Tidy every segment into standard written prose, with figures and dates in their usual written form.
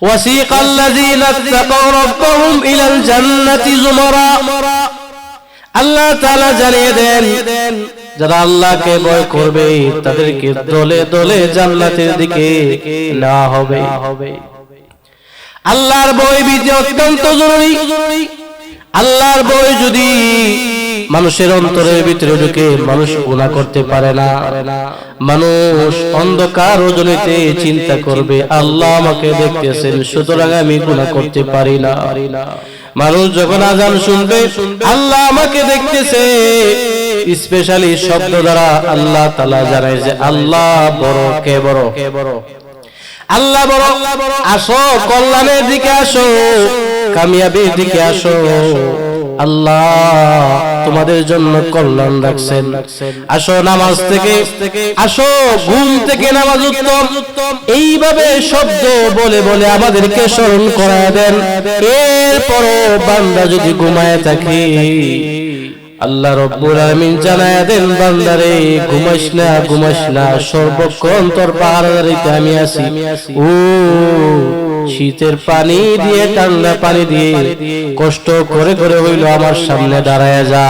وسيق الذين اتقوا ربهم إلى الجنة زمرا আল্লাহ তাআলা জানিয়ে দেন যারা আল্লাহকে ভয় করবে তাদেরকে দলে দলে জান্নাতের দিকে নেওয়া হবে। আল্লাহর ভয় ভীতি অত্যন্ত জরুরি। আল্লাহর ভয় যদি মানুষের অন্তরের ভিতরে ঢুকে মানুষ গুনাহ করতে পারে না। মানুষ অন্ধকার রজনীতে চিন্তা করবে আল্লাহ আমাকে দেখতেছেন সুতরাং আমি গুনাহ করতে পারি না। মানুষ যখন আযান শুনবে আল্লাহ আমাকে দেখতেছে, স্পেশালি শব্দ দ্বারা আল্লাহ তাআলা জানায় যে আল্লাহ বড়, কে বড়? আল্লাহ বড়। আসো কল্যাণের দিকে আসো, কামিয়াবির দিকে আসো, আল্লাহ তোমাদের জন্য কল্যাণ রাখছেন। আসো নামাজ থেকে, আসো ঘুম থেকে নামাজ উত্তম। এইভাবে শব্দ বলে বলে আমাদেরকে স্মরণ করায় দেন। এরপরও বান্দা যদি ঘুমায় থাকে আল্লাহ রাব্বুল আলামিন জানায়া দেন বান্দারে ঘুমাস না সর্বক্ষণ তোর পাহারাদারিতে আমি আছি। ও শীতের পানি দিয়ে ঠান্ডা পানি দিয়ে কষ্ট করে করে হইলো আমার সামনে দাঁড়ায়া যা।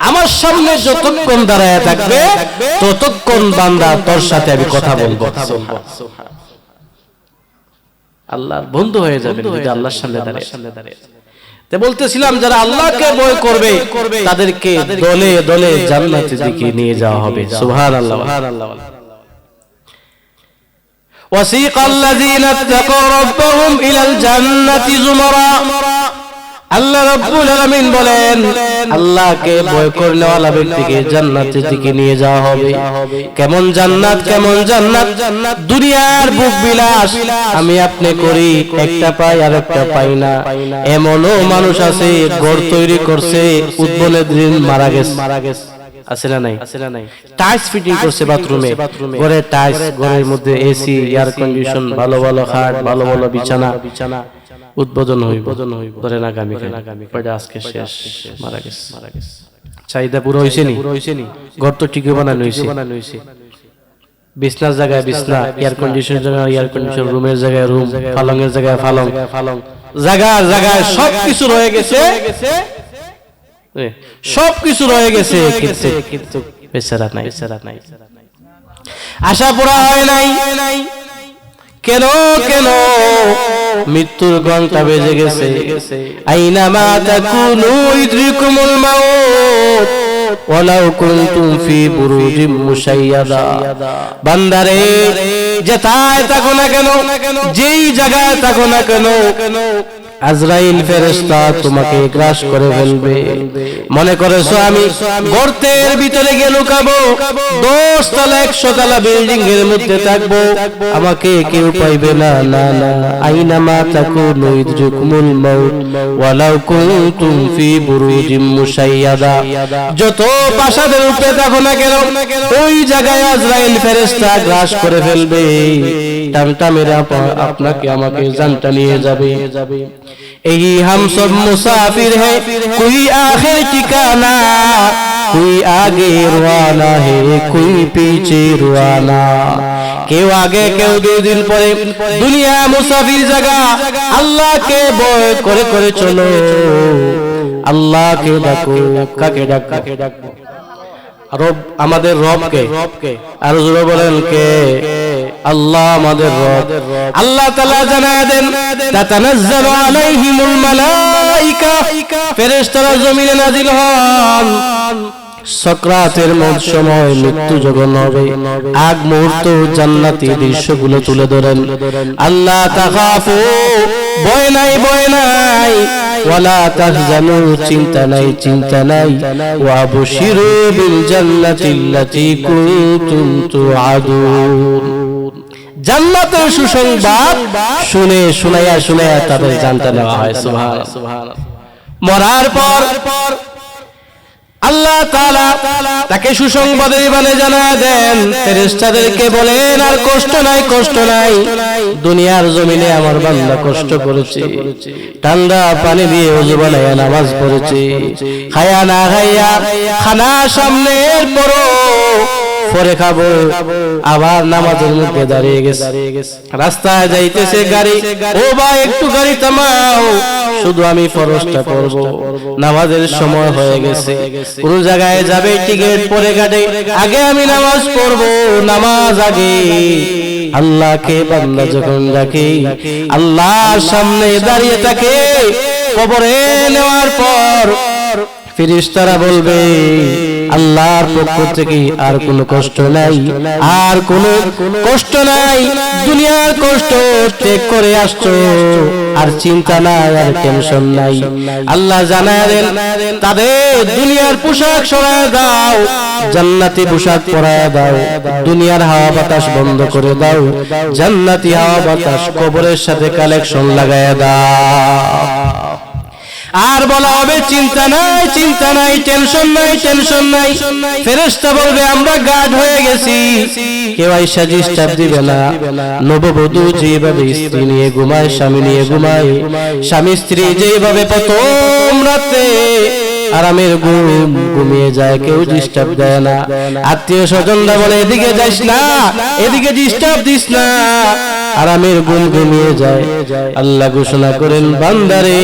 আমার সামনে যতক্ষণ দাঁড়ায়া থাকবে ততক্ষণ বান্দা তোর সাথে আমি কথা বলবো। আল্লাহর বন্ধু হয়ে যাবে যদি আল্লাহর সামনে দাঁড়ায়। বলতেছিলাম যারা আল্লাহকে ভয় করবে তাদেরকে দলে দলে জান্নাতের দিকে নিয়ে যাওয়া হবে। সুবহানাল্লাহ। وسيق الذين اتقوا ربهم إلى الجنة زمرا আল্লাহ রাব্বুল আলামিন বলেন আল্লাহকে ভয় করলে ওয়ালা ব্যক্তিকে জান্নাতের দিকে নিয়ে যাওয়া হবে। কেমন জান্নাত? কেমন জান্নাত? দুনিয়ার ভোগ বিলাস আমি আপনি করি, একটা পাই আর একটা পাই না। এমনও মানুষ আছে ঘর তৈরি করছে, উদ্বোধনের দিন মারা গেছে। আছে না নাই? টাইলস ফিটিং করছে বাথরুমে, ঘরে টাইলস, ঘরের মধ্যে এসি, এয়ার কন্ডিশন, ভালো ভালো খাট, ভালো ভালো বিছানা, উদ্বোধন হইব ধরেন আগামী আজকে শেষ, মারা গেছে। চাহিদা পুরো হইছে নি? ঘর তো ঠিকই বানানো হইছে। বিছনার জায়গায় বিছনা, এয়ার কন্ডিশন জায়গায় এয়ার কন্ডিশন, রুমের জায়গায় রুম, পালং এর জায়গায় পালং, জায়গায় জায়গায় সবকিছু রয়ে গেছে, সবকিছু রয়ে গেছে, কিন্তু বেচারা নাই, আশা পুরা হয় নাই। কেন কেন? মৃত্যুর ঘন্টা বেজে গেছে। আইনামা তাকুনু ইদরিকুমুল মাউত ওয়ালাউ কুনতুম ফি বুরুজিম মুশাইয়াদা। বান্দারে যেথায় থাকো না কেন, যেই জায়গায় থাকো না কেন, আজরাইল ফেরেশতা তোমাকে গ্রাস করে ফেলবে। মনে করেছো আমি গর্তের ভিতরে গিয়ে লুকাবো, 10 তলা 100 তলা বিল্ডিং এর মধ্যে থাকবো, আমাকে কেউ পাইবে না। না না, আইনামা তাকুনু ইদরিকুমুল মাউত ওয়ালাউ কুনতুম ফি বুরুজিম মুশাইয়াদা। যত প্রাসাদের উপরে থাকো না কেন, ওই জায়গায় আজরাইল ফেরেশতা গ্রাস করে ফেলবে। টানটা মেরে আপনাকে আমাকে জানটা নিয়ে যাবে। यही हम सब मुसाफिर हैं, कोई आखिर ठिकाना, कोई आगे रवाना है, कोई पीछे रवाना। কেউ আগে কেউ 2 দিন পরে। দুনিয়া মুসাফির জায়গা। আল্লাহকে ভয় করে করে চলো, আল্লাহকে ডাকো। কাকে ডাকবো? রব, আমাদের রবকে। আর জোরে বলেন কে? আল্লাহ আমাদের রব। আল্লাহ তাআলা জানায় দেন তাতানাজ্জালু আলাইহিমুল মালাইকা, ফেরেশতারা জমিনে নাজিল হন। সাকরাতের সময় মৃত্যু যখন হবে, আগ মুহূর্ত জান্নাতি দৃশ্যগুলো তুলে ধরেন। আল্লাহ তাখাফু, ভয় নাই, ভয় নাই। ওয়ালা তাহজানু, চিন্তা নাই। ওয়া বুশিরু বিল জান্নাতিল্লাতী কুনতুম তুআদুন। জান্নাতের সুসংবাদ শুনাইয়া তাদের জানতে নেওয়া হয়। সুবহানাল্লাহ। মরার পর আল্লাহ তাআলা তাকে সুসংবাদের বাণী জানায় দেন। ফেরেশতাদেরকে বলেন আর কষ্ট নাই। দুনিয়ার জমিনে আমার বান্দা কষ্ট করেছে, ঠান্ডা পানি দিয়ে ওযু বানায়া নামাজ পড়েছে, খায়া না খাইয়া খানা সামনের পরও পরে খাবো। আবার নামাজের মধ্যে দাঁড়িয়ে গেছে, রাস্তায় যাইতেছে গাড়ি, ও ভাই একটু গাড়ি থামাও, শুধু আমি ফরজটা পড়ব, নামাজের সময় হয়ে গেছে। কোন জায়গায় যাবে টিকিট পরে কাটে, আগে আমি নামাজ পড়বো, নামাজ আগে। আল্লাহকে বান্দা যখন ডাকে, আল্লাহর সামনে দাঁড়িয়ে থাকে, কবরে নেওয়ার পর ফেরেশতারা বলবে আল্লাহর পক্ষ থেকে আর কোনো কষ্ট নাই, আর কোনো কষ্ট নাই, দুনিয়ার কষ্ট ত্যাগ করে আসছো, আর চিন্তা নাই, আর টেনশন নাই। আল্লাহ জানায় দেন তাদের দুনিয়ার পোশাক সরায় দাও, জান্নাতি পোশাক পরায় দাও, দুনিয়ার হাওয়া বাতাস বন্ধ করে দাও, জান্নাতি হাওয়া বাতাস কবরের সাথে কালেকশন লাগায় দাও। আর বলা হবে চিন্তা নাই, চিন্তা নাই, টেনশন নাই, টেনশন নাই। ফেরেশতা বলবে আমরা গার্ড হয়ে গেছি, কেউ আইসা ডিস্টার্ব দিবে না। নববধূ যেভাবে স্ত্রী নিয়ে ঘুমায়, স্বামী নিয়ে ঘুমায়, স্বামী স্ত্রী যেভাবে প্রথম রাতে আরামের ঘুম ঘুমিয়ে যায়, কেউ ডিস্টার্ব দেয় না। আত্মীয় স্বজনরা বলে এদিকে যাইস না, এদিকে ডিস্টার্ব দিস না, আরামের ঘুম ঘুমিয়ে যায়। আল্লাহ ঘোষণা করেন বান্দারে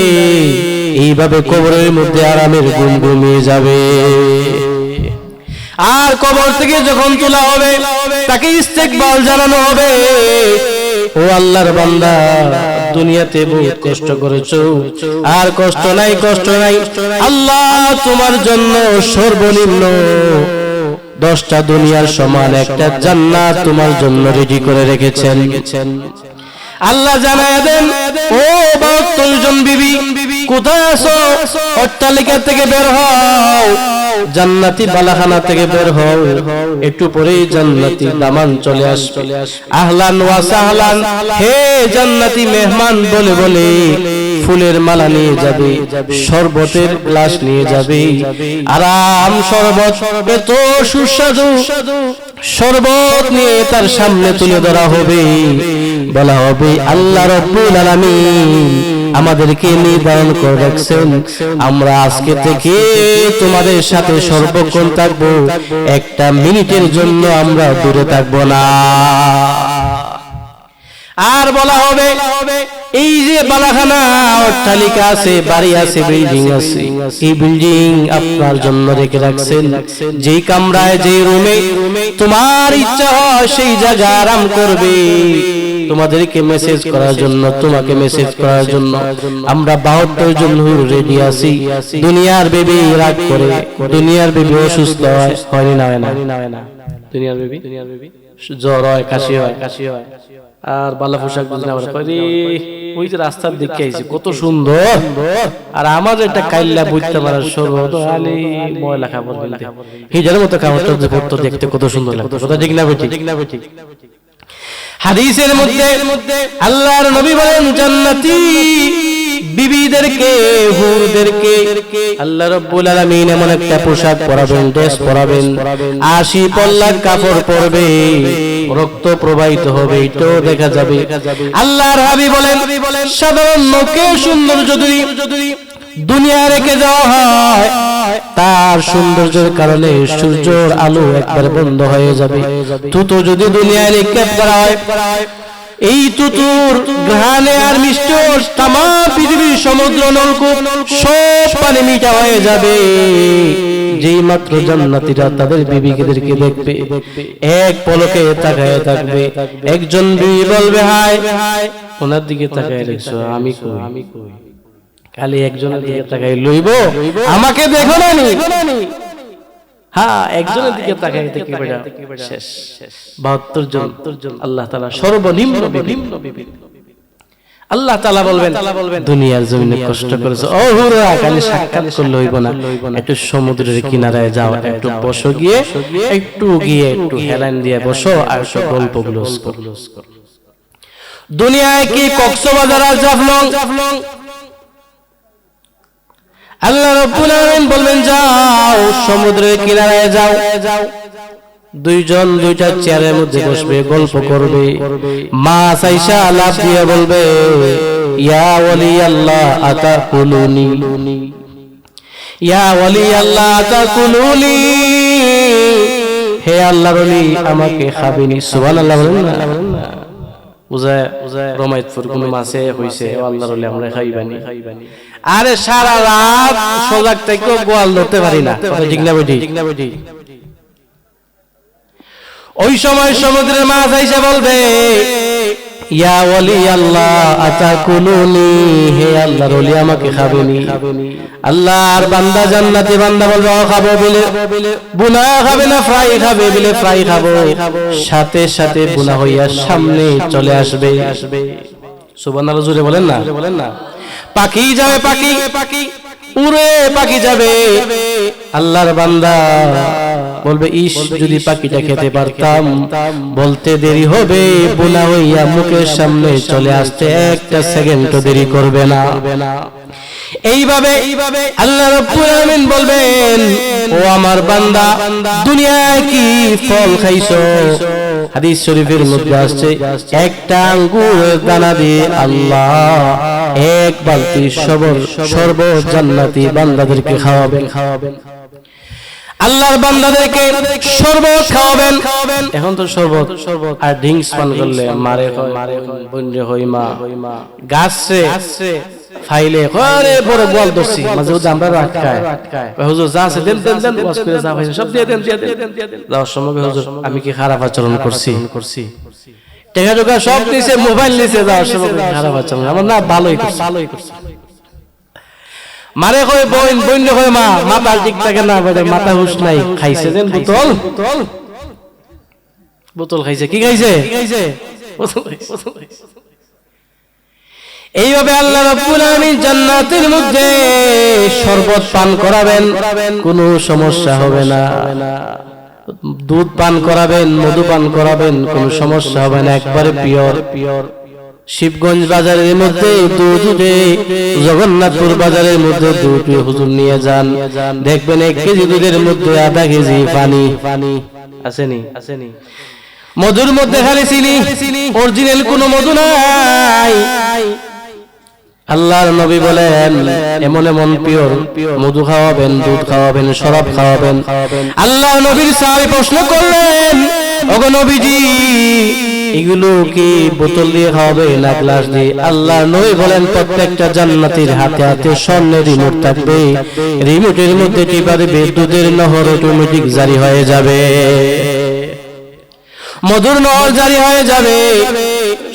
এইভাবে কবরের মধ্যে আরামের ঘুম ঘুমিয়ে যাবে। আর কবর থেকে যখন তোলা হবে তাকে ইস্তেকবাল জানানো হবে, ও আল্লাহর বান্দা দুনিয়াতে বহুত কষ্ট করেছো, আর কষ্ট নাই, কষ্ট নাই, আল্লাহ তোমার জন্য সর্বনিম্ন 10টা দুনিয়ার সমান একটা জান্নাত তোমার জন্য রেডি করে রেখেছেন। আল্লাহ জানায় দেন ও 72 জন বিবি কোথায় আছো, অট্টালিকা থেকে বের হও, জান্নাতি বালাখানা থেকে বের হও, একটু পরেই জান্নাতি দামান চলে আসবে। আহলান ওয়া সাহলান, হে জান্নাতি মেহমান বলে বলে ফুলের মালা নিয়ে যাবে, শরবতের গ্লাস নিয়ে যাবে, আরাম শরবত, এত সুস্বাদু শরবত নিয়ে তার সামনে তুলে ধরা হবে। বলা হবে আল্লাহ রাব্বুল আলামিন আমাদেরকে নির্ধারণ করে রাখছেন, আমরা আজকে থেকে তোমাদের সাথে সর্বক্ষণ থাকবো, একটা মিনিটের জন্য আমরা দূরে থাকবো না। আর বলা হবে এই যে বালাখানা অট্টালিকা আছে, বাড়ি আছে, বিল্ডিং আছে, এই বিল্ডিং আপনার জন্য রেখে রাখছেন, যেই কামরায় যেই রুমে তোমার ইচ্ছা হয় সেই জায়গা আরাম করবে। তোমাদেরকে মেসেজ করার জন্য, তোমাকে মেসেজ করার জন্য আমরা 72 জন হুর রেডি আছি। দুনিয়ার বেবি রাগ করে, দুনিয়ার বেবি অসুস্থ হয়, হয় না, দুনিয়ার বেবি জ্বর হয়, কাশি হয়, আর বালা পোশাক বুঝনা করে, ওই যে রাস্তার দিকে আইছে কত সুন্দর, আর আমাদের একটা কাইল্লা বুঝতে পারার সর্বত আলে ময়লা খাবার বলতে হিজার মতো খাবারটা যে পড়তো দেখতে কত সুন্দর লাগতো, কথা ঠিক না বেঠিক? হাদিসের মধ্যে আল্লাহর নবী বলেন জান্নাতি বিবিদেরকে, হুরদেরকে আল্লাহ রাব্বুল আলামিন এমন একটা পোশাক পরাবেন, ড্রেস পরাবেন, 80 পল্লা কাপড় পরবে, রক্ত প্রবাহিত হবে, এটাও দেখা যাবে। আল্লাহর হাবিব বলেন সাধারণ লোকে সুন্দর যদি দুনিয়া রেখে যাওয়া হয়, তার সৌন্দর্যের কারণে সূর্যের আলো একবার বন্ধ হয়ে যাবে। তুতো যদি দুনিয়ায় নিক্ষেপ করা হয়, এই তুতুর ঘ্রাণে আর মিষ্টি তামাম পৃথিবীর সমুদ্র নলকূপ সব পানি মিঠা হয়ে যাবে। যেই মাত্র জান্নাতীরা তাদের বিবিদেরকে দেখবে, এক পলকে তাকায় থাকবে। একজন বিবি বলবে হায় ওনার দিকে তাকায় দেখছো, আমি কই, খালি একজনের দিকে তাকাই লইব, আমাকে দেখো না নি, হ্যাঁ একজনের দিকে তাকাই থেকে শেষ। 72 জন আল্লাহ তাআলা সর্বনিম্ন বিবি। আল্লাহ তাআলা বলবেন দুনিয়ার জমিনে কষ্ট করেছো, ও হুরা খালি সাক্ষাৎ করলে হইব না, একটু সমুদ্রের কিনারায় যাও, একটু বসো, গিয়ে একটু হেলান দিয়ে বসো, আর সব গল্পগুলো করো। দুনিয়ায় কি কক্সবাজার আর জাফলং, আল্লাহ রাব্বুল আলামিন বলবেন যাও সমুদ্রের কিনারায় যাও, দুইজন দুইটা চেয়ারের মধ্যে বসবে, গল্প করবে। মাছ আইসা লাফ দিয়ে বলবে ইয়া ওয়ালি আল্লাহ আতাকুলুনি, ইয়া ওয়ালি আল্লাহ আতাকুলুনি, হে আল্লাহর ওলি আমাকে খাবেনি, সুবহানাল্লাহ বলেন না? বুঝায় রমাইতপুর কোন মাছে হইছে আল্লাহর ওলি আমরা খাইবানি। আরে সারা রাত সজাগ থেকে গোয়াল ধরতে পারি না, ঠিক না বেটি? ওই সময় সমুদ্রের মাছ আইসা বলবে ইয়া ওলি আল্লাহ আতাকুলুনি, হে আল্লাহর ওলি আমাকে খাবেনি। আল্লাহর বান্দা জান্নাতি বান্দা বলবে ও খাবো বলে, বুনা খাবে না ফ্রাই খাবে বলে ফ্রাই খাবো, সাথে সাথে বুনা হইয়া সামনে চলে আসবে। সুবহানাল্লাহ জোরে বলেন না? পাখি যাবে, পাখি উড়ে পাখি যাবে, আল্লাহর বান্দা বলবে ইস যদি পাখিটা খেতে পারতাম, বলতে দেরি হবে, বুনা হইয়া মুখের সামনে চলে আসতে একটা সেকেন্ডও দেরি করবে না। এইভাবে আল্লাহ রাব্বুল আলামিন বলবেন ও আমার বান্দা দুনিয়ায় কি ফল খাইছো? হাদিস শরীফের মধ্যে আসছে একটা আঙ্গুরের দানা দিয়ে আল্লাহ এক বালতি শরবত জান্নাতি বান্দাদেরকে খাওয়াবেন। আল্লাহর বান্দাদেরকে শরবত খাওয়াবেন। এখন তো শরবত আর ড্রিঙ্কস পান করলে মারে বন্যে হই মা গাছে ফাইলে করে বড় বল দছি মাঝে আমরা আটকায় হুজুর যা আছে দেন বস করে যা হইছে সব দিয়ে দেন যাওয়ার সময় হুজুর আমি কি খারাপ আচরণ করছি? টাকা টাকা সব নিছে, মোবাইল নিছে, যাওয়ার সময় খারাপ আচরণ আমার না ভালোই করছি। মারে কই বন্যে হই মা মাথার দিক থাকে না, মাথা হুশ নাই, খাইছে দেন বোতল খাইছে। কি খাইছে? বোতল খাইছে। এইভাবে আল্লাহ রাব্বুল আলামিন জান্নাতের মধ্যে শরবত পান করাবেন, কোনো সমস্যা হবে না। দুধ পান করাবেন, মধু পান করাবেন, কোনো সমস্যা হবে না, একবারে পিওর। শিবগঞ্জ বাজারের মধ্যে দুধ উঠে, জগন্নাথপুর বাজারের মধ্যে দুধ হুজুর নিয়ে যান, দেখবেন 1 কেজি দুধের মধ্যে আধা কেজি পানি আসেনি। মধুর মধ্যে খালি চিনি, অরিজিনাল কোনো মধু নাই। আল্লাহর নবী বলেন এমন এমন পিওর মধু খাওয়াবেন, দুধ খাওয়াবেন, শরাব খাওয়াবেন। আল্লাহর নবীর সাহাবী প্রশ্ন করলেন ওগো নবীজি এগুলো কি বোতল দিয়ে খাওয়াবে না গ্লাস দিয়ে? আল্লাহর নবী বলেন প্রত্যেকটা জান্নাতীর হাতে হাতে স্বর্ণের রিমোট থাকবে, রিমোটের মধ্যে টিপা দিবে, দুধের নহর অটোমেটিক জারি হয়ে যাবে, মধুর নহর জারি হয়ে যাবে,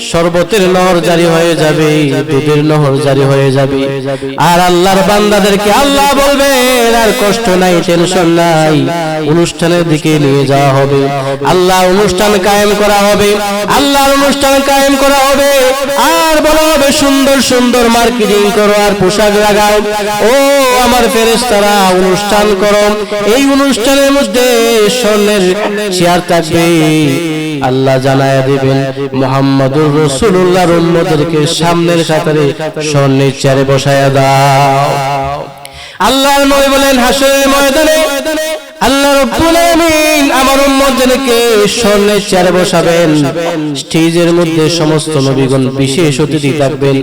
শরবতের নহর জারি হয়ে যাবে, দুধের নহর জারি হয়ে যাবে। আর আল্লাহর বান্দাদেরকে আল্লাহ বলবেন আর কষ্ট নাই, টেনশন নাই, অনুষ্ঠানের দিকে নিয়ে যাওয়া হবে। আল্লাহ অনুষ্ঠান কায়েম করা হবে, আল্লাহর অনুষ্ঠান কায়েম করা হবে। আর বলা হবে সুন্দর সুন্দর মার্কেটিং করো আর পোশাক লাগাও, ও আমার ফেরেশতারা অনুষ্ঠান করো। এই অনুষ্ঠানের মধ্যে স্বর্ণের চেয়ার থাকবে। আল্লাহ জানায়া দিবেন মুহাম্মদুর রাসূলুল্লাহর উম্মতদেরকে সামনের কাতারে স্বর্ণের চেয়ারে বসায়া দাও। আল্লাহর নবী বলেন হাসরের ময়দানে আল্লাহ রাব্বুল আলামিন আমার উম্মতদেরকে স্বর্ণের চেয়ারে বসাবেন। স্টেজের মধ্যে সমস্ত নবীগণ বিশেষ অতিথি থাকবেন।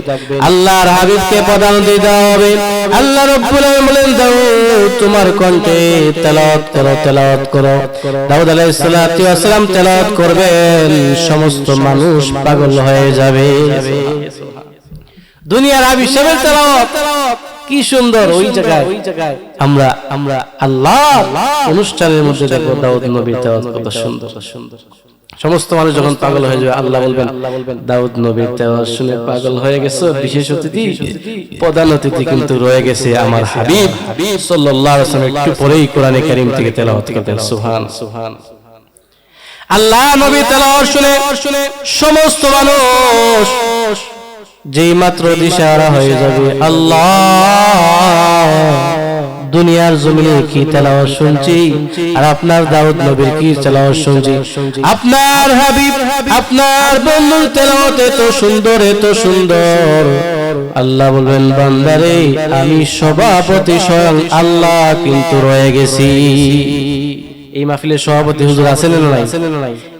আল্লাহর হাবিবকে প্রধানতি দেওয়া হবে। আল্লাহ রাব্বুল আলামিন বলেন দাউদ তোমার কণ্ঠে তেলাওয়াত করো। দাউদ আলাইহিস সালাতু ওয়াস সালাম তেলাওয়াত করবেন, সমস্ত মানুষ পাগল হয়ে যাবে। দুনিয়ার হাবিব সাহেবের তেলাওয়াত কি সুন্দর। ওই জায়গায় আমরা আল্লাহ অনুষ্ঠানের মধ্যে দেখবো দাউদ নবীর তেলাওয়াত কত সুন্দর। সমস্ত মানুষ যখন পাগল হয়ে যাবে আল্লাহ বলবেন দাউদ নবীর তেলাওয়াত শুনে পাগল হয়ে গেছে, বিশেষ অতিথি প্রধান অতিথি কিন্তু রয়ে গেছে আমার হাবিব সাল্লাল্লাহু আলাইহি ওয়াসাল্লাম। একটু পরেই কোরআনে কারীম থেকে তেলাওয়াত করবেন। সুবহান। আল্লাহ নবীর তেলাওয়াত শুনে সমস্ত মানুষ যেই মাত্র দিশাহারা হয়ে যাবে, আল্লাহ দুনিয়ার জমিনে কি তেলাওয়াত শুনছি আর আপনার দাউদ নবীর কি তেলাওয়াত শুনছি। আপনার হাবিব আপনার বন্ধুর তেলাওয়াত এত সুন্দর, এত সুন্দর। আল্লাহ বলবেন বান্দারে আমি সভাপতি স্বয়ং আল্লাহ কিন্তু রয়ে গেছি। এই মাহফিলের সভাপতি হুজুর আছেন না নাই?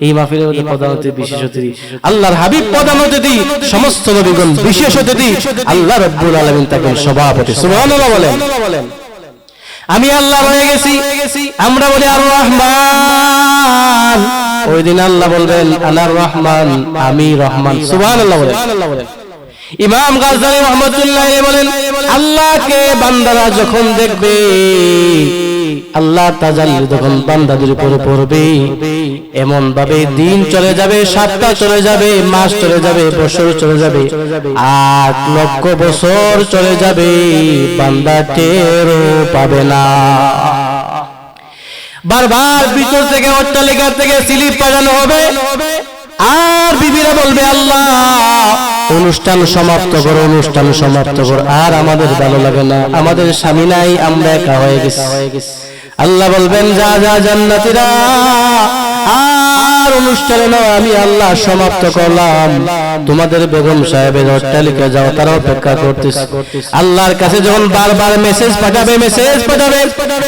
এই মাহফিলের মধ্যে প্রধান অতিথি, বিশেষ অতিথি আল্লাহর হাবিব প্রধান অতিথি, সমস্ত নবীগণ বিশেষ অতিথি, আল্লাহ রাব্বুল আলামিন তাকে সভাপতি। সুবহানাল্লাহ বলেন। আমি আল্লাহ হয়ে গেছি। আমরা বলি আর রহমান, ওই দিন আল্লাহ বলবেন আনার রহমান, আমি রহমান। সুবহানাল্লাহ বলেন। ইমাম গাজ্জালী রাহমাতুল্লাহ আলাইহি বলেন আল্লাহকে বান্দারা যখন দেখবে, আল্লাহ তাজাল্লি যখন বান্দাদের উপরে পড়বে, এমন ভাবে দিন চলে যাবে, সপ্তাহ চলে যাবে, মাস চলে যাবে, বছর চলে যাবে, 8 লক্ষ বছর চলে যাবে, বান্দা টেরও পাবে না। বারবার ভিতর থেকে অট্টালিকা থেকে স্লিপ বাজানো হবে, আর বিবিরা বলবে আল্লাহ অনুষ্ঠান সমাপ্ত করো, অনুষ্ঠান সমাপ্ত করো। আর আমাদের ভালো লাগে না, আমাদের স্বামী নাই, আমরা একা হয়ে গেছি। আল্লাহ বলবেন যা যা জান্নাতীরা, আর অনুষ্ঠানে না, আমি আল্লাহ সমাপ্ত করলাম, তোমাদের বেগম সাহেবের অট্টালিকা যাও, তারা অপেক্ষা করতেছে। আল্লাহর কাছে যখন বারবার মেসেজ পাঠাবে,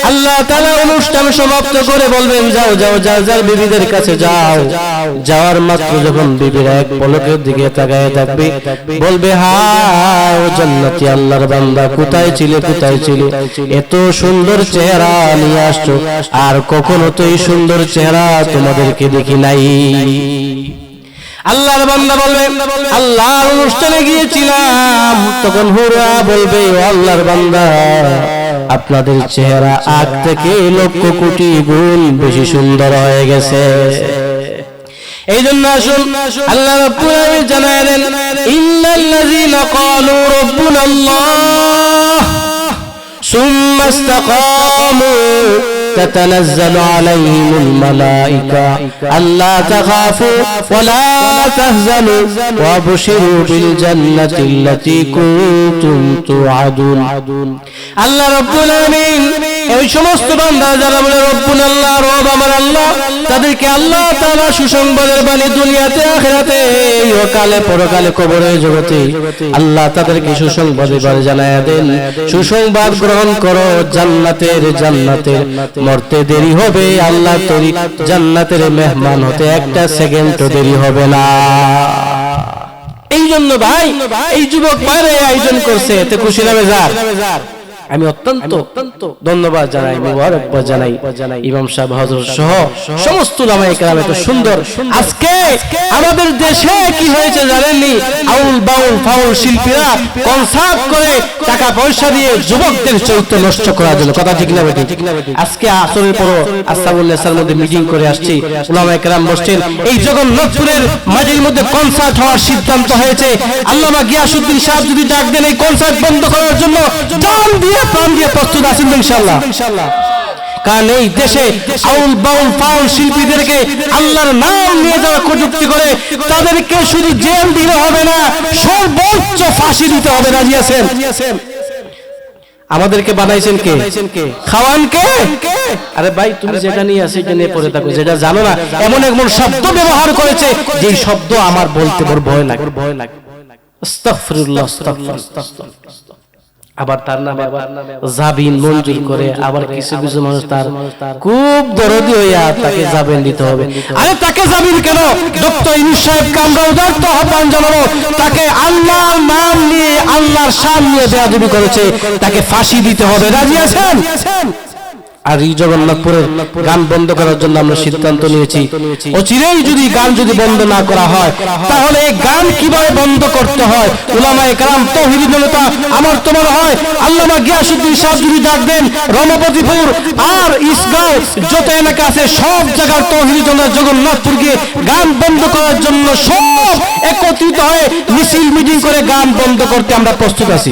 আল্লাহ তাআলা অনুষ্ঠান সমাপ্ত করে বলবেন যাও যাও, যার যার বিবিদের কাছে যাও। যাওয়ার মাত্র যখন বিবিরা এক পলকের দিকে তাকায় থাকবে, বলবে হায় ও জান্নাতি আল্লাহর বান্দা, কোথায় ছিলে, কোথায় ছিলে, এত সুন্দর চেহারা নিয়ে আসছো, আর কখনো তো এই সুন্দর চেহারা তোমাদেরকে দেখি নাই। আল্লাহর বান্দা বলবে আল্লাহর অনুষ্ঠানে গিয়েছিলাম, তখন হুরা বলবে ও আল্লাহর বান্দা, আপনাদের চেহারা আগ থেকে লক্ষ কোটি গুণ বেশি সুন্দর হয়ে গেছে। এই জন্য আসুন আল্লাহ রাব্বুল আলামিন জানালেন ইন্নাল্লাযীনা ক্বালু রাব্বুনাল্লাহ সুম্মা ইসতাকামু تتنزل عليهم الملائكة ألا تخافوا ولا تحزنوا وابشروا بالجنة التي كنتم توعدون। আল্লাহ রাব্বুল আলামিন এই সমস্ত বান্দা যারা বলে রব্বুনা আল্লাহ, রব আমার আল্লাহ, তাদেরকে আল্লাহ তাআলা সুসংবাদের বাণী দুনিয়াতে, আখিরাতে, ইহকালে, পরকালে, কবরের জগতে আল্লাহ তাদেরকে সুসংবাদের বাণী জানায়া দেন, সুসংবাদ গ্রহণ করো, জান্নাতের, জান্নাতের, মরতে দেরি হবে, আল্লাহ তরি জান্নাতের মেহমান হতে একটা সেকেন্ডও দেরি হবে না। এই জন্য ভাই এই যুবক ভাইরা আয়োজন করছে, এতে খুশি না বেজার? আমি অত্যন্ত ধন্যবাদ জানাই, মুবারকবাদ জানাই ইমাম সাহেব হযরত সহ সমস্ত উলামায়ে কেরাম। এত সুন্দর আজকে আমাদের দেশে কি হয়েছে জানেননি? আউল বাউল ফাউল শিল্পীরা কনসার্ট করে টাকা পয়সা দিয়ে যুবকদের চরিত্র নষ্ট করার জন্য, কথা ঠিক না বেটি? আজকে আসরের পর আসাবুল্লাহর মধ্যে মিটিং করে আসছি, উলামায়ে কেরাম বসছেন, এই জগন্নাথপুরের মাঝের মধ্যে কনসার্ট হওয়ার সিদ্ধান্ত হয়েছে। আল্লামা গিয়াসউদ্দিন সাহেব যদি ডাক দেন এই কনসার্ট বন্ধ করার জন্য, জান দিয়ে প্রাণ দিয়ে প্রস্তুত আছেন ইনশাআল্লাহ। কারণ এই দেশে আউল বাউল ফাউল শিল্পীদেরকে আল্লাহর নাম নিয়ে যারা কটূক্তি করে, তাদেরকে শুধু জেল দিলে হবে না, সর্বোচ্চ ফাঁসি দিতে হবে। রাজি আছেন? আমাদেরকে বানাইছেন কে? খাওয়ান কে? আরে ভাই তুমি যেটা নিয়ে আসে সেটা নিয়ে পড়ে থাকো, যেটা জানো না এমন এমন শব্দ ব্যবহার করেছে যেই শব্দ আমার বলতে বড় ভয় লাগে। আস্তাগফিরুল্লাহ, আস্তাগফিরুল্লাহ। আবার তার নামে আবার জাবিন মঞ্জুর করে, আবার কিছু কিছু মানুষ তার খুব দরদি হইয়া তাকে জামিন দিতে হবে। আরে তাকে জামিন কেন? ডক্টর ইউনূস সাহেবকে আমরা উদারত আহ্বান জানাবো, তাকে আল্লাহর নাম নিয়ে, আল্লাহর শান নিয়ে বেয়াদবি করেছে, তাকে ফাঁসি দিতে হবে। রাজি আছেন? আর এই জগন্নাথপুরের গান বন্ধ করার জন্য আমরা সিদ্ধান্ত নিয়েছি, অচিরেই যদি গান যদি বন্ধ না করা হয়, তাহলে এই গান কিভাবে বন্ধ করতে হয় উলামায়ে কেরাম, তাওহীদি জনতা আমার তোমার হয় আল্লামা গিয়াসউদ্দিন সাহেব যদি ডাক দেন, রমপতিপুর আর ইসগাঁও যত এলাকা আছে সব জায়গার তাওহীদি জনতা জগন্নাথপুর গিয়ে গান বন্ধ করার জন্য সব একত্রিত হয়ে মিছিল মিটিং করে গান বন্ধ করতে আমরা প্রস্তুত আছি।